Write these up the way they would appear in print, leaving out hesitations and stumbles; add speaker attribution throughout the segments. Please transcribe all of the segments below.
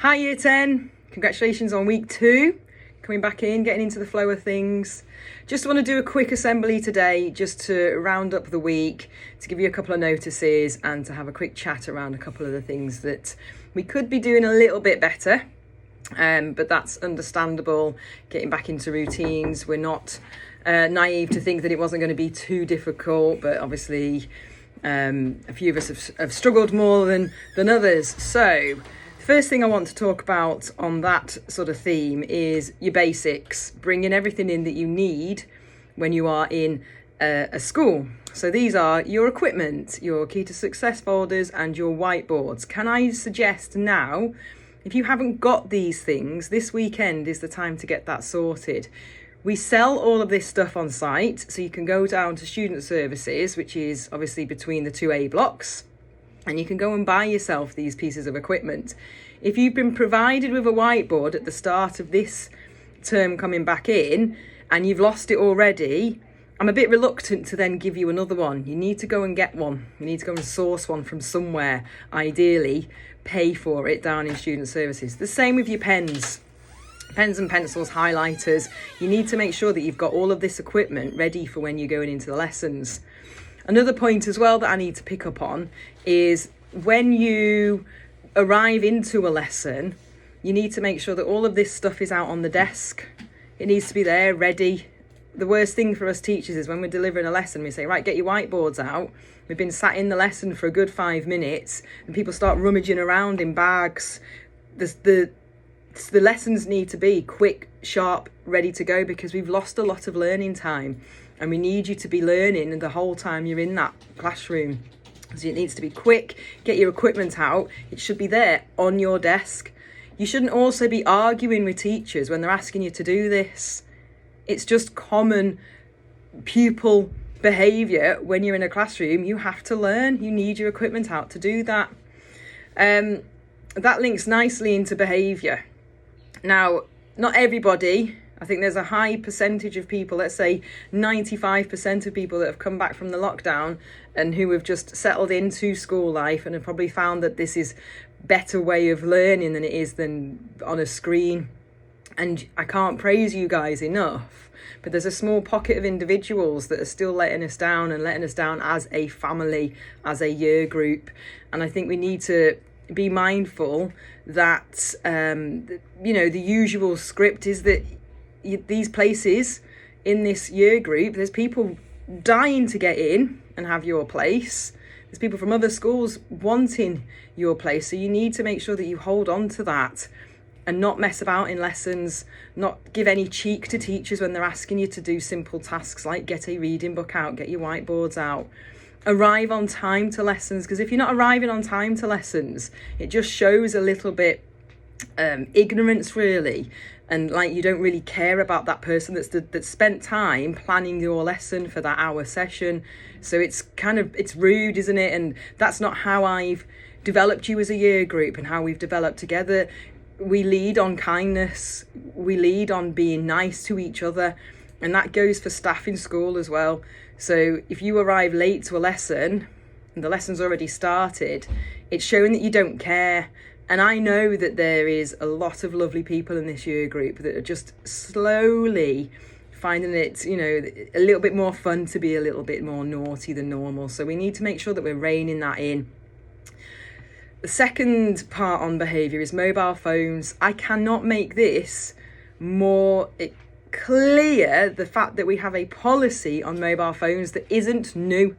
Speaker 1: Hi Year 10, congratulations on week 2, coming back in, getting into the flow of things. Just want to do a quick assembly today just to round up the week, to give you a couple of notices and to have a quick chat around a couple of the things that we could be doing a little bit better, but that's understandable. Getting back into routines, we're not naive to think that it wasn't going to be too difficult, but obviously a few of us have struggled more than others. So first thing I want to talk about on that sort of theme is your basics, bringing everything in that you need when you are in a school. So these are your equipment, your key to success folders and your whiteboards. Can I suggest now, if you haven't got these things, this weekend is the time to get that sorted. We sell all of this stuff on site, so you can go down to Student Services, which is obviously between the two A blocks, and you can go and buy yourself these pieces of equipment. If you've been provided with a whiteboard at the start of this term coming back in and you've lost it already, I'm a bit reluctant to then give you another one. You need to go and get one. You need to go and source one from somewhere, ideally pay for it down in Student Services. The same with your pens and pencils, highlighters. You need to make sure that you've got all of this equipment ready for when you're going into the lessons. Another point as well that I need to pick up on is when you arrive into a lesson, you need to make sure that all of this stuff is out on the desk. It needs to be there, ready. The worst thing for us teachers is when we're delivering a lesson, we say, right, get your whiteboards out. We've been sat in the lesson for a good 5 minutes and people start rummaging around in bags. The lessons need to be quick, sharp, ready to go, because we've lost a lot of learning time. And we need you to be learning the whole time you're in that classroom. So it needs to be quick, get your equipment out. It should be there on your desk. You shouldn't also be arguing with teachers when they're asking you to do this. It's just common pupil behaviour when you're in a classroom. You have to learn. You need your equipment out to do that. That links nicely into behaviour. Now, not everybody, I think there's a high percentage of people, let's say 95% of people that have come back from the lockdown and who have just settled into school life and have probably found that this is a better way of learning than it is than on a screen. And I can't praise you guys enough, but there's a small pocket of individuals that are still letting us down and letting us down as a family, as a year group. And I think we need to be mindful that, the usual script is that these places in this year group, there's people dying to get in and have your place. There's people from other schools wanting your place. So you need to make sure that you hold on to that and not mess about in lessons, not give any cheek to teachers when they're asking you to do simple tasks like get a reading book out, get your whiteboards out. Arrive on time to lessons, because if you're not arriving on time to lessons, it just shows a little bit ignorance, really. And like you don't really care about that person that's spent time planning your lesson for that hour session. So it's rude, isn't it? And that's not how I've developed you as a year group and how we've developed together. We lead on kindness. We lead on being nice to each other. And that goes for staff in school as well. So if you arrive late to a lesson and the lesson's already started, it's showing that you don't care. And I know that there is a lot of lovely people in this year group that are just slowly finding it, a little bit more fun to be a little bit more naughty than normal. So we need to make sure that we're reining that in. The second part on behaviour is mobile phones. I cannot make this more clear, the fact that we have a policy on mobile phones that isn't new.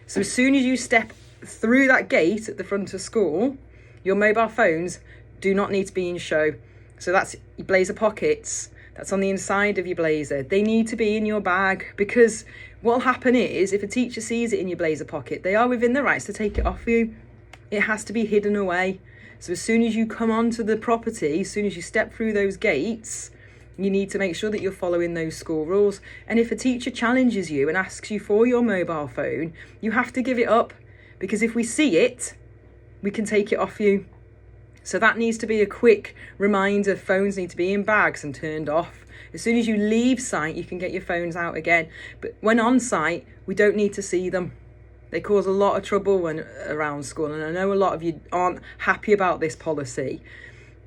Speaker 1: So as soon as you step through that gate at the front of school, your mobile phones do not need to be in show. So that's your blazer pockets. That's on the inside of your blazer. They need to be in your bag, because what will happen is if a teacher sees it in your blazer pocket, they are within their rights to take it off you. It has to be hidden away. So as soon as you come onto the property, as soon as you step through those gates, you need to make sure that you're following those school rules. And if a teacher challenges you and asks you for your mobile phone, you have to give it up, because if we see it, we can take it off you. So that needs to be a quick reminder. Phones need to be in bags and turned off. As soon as you leave site, you can get your phones out again. But when on site, we don't need to see them. They cause a lot of trouble around school. And I know a lot of you aren't happy about this policy.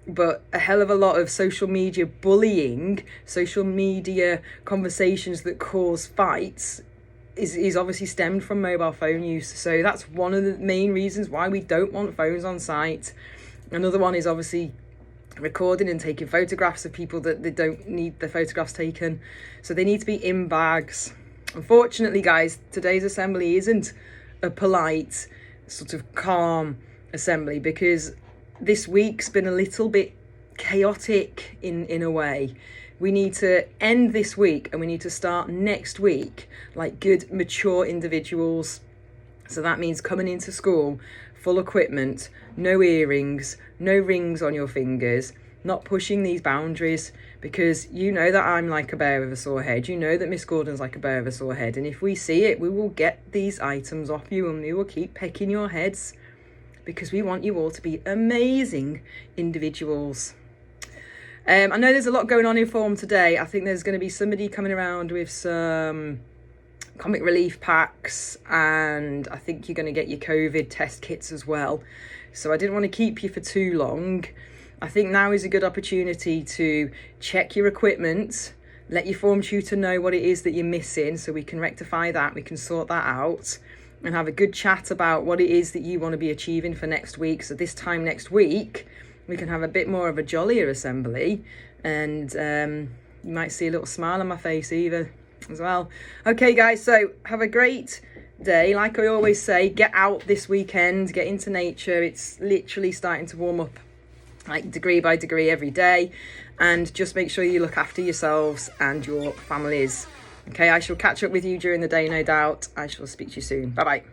Speaker 1: but a hell of a lot of social media bullying, social media conversations that cause fights is obviously stemmed from mobile phone use. So that's one of the main reasons why we don't want phones on site. Another one is obviously recording and taking photographs of people that they don't need the photographs taken. So they need to be in bags. Unfortunately, guys, today's assembly isn't a polite, sort of calm assembly, because this week's been a little bit chaotic in a way. We need to end this week and we need to start next week like good, mature individuals. So that means coming into school, full equipment, no earrings, no rings on your fingers, not pushing these boundaries, because you know that I'm like a bear with a sore head. You know that Miss Gordon's like a bear with a sore head. And if we see it, we will get these items off you and we will keep pecking your heads, because we want you all to be amazing individuals. I know there's a lot going on in form today. I think there's going to be somebody coming around with some comic relief packs, and I think you're going to get your COVID test kits as well. So I didn't want to keep you for too long. I think now is a good opportunity to check your equipment, let your form tutor know what it is that you're missing so we can rectify that, we can sort that out, and have a good chat about what it is that you want to be achieving for next week. So this time next week, we can have a bit more of a jollier assembly, and you might see a little smile on my face either as well. Okay, guys, so have a great day. Like I always say, get out this weekend, get into nature. It's literally starting to warm up like degree by degree every day, and just make sure you look after yourselves and your families. Okay, I shall catch up with you during the day, no doubt. I shall speak to you soon. Bye bye.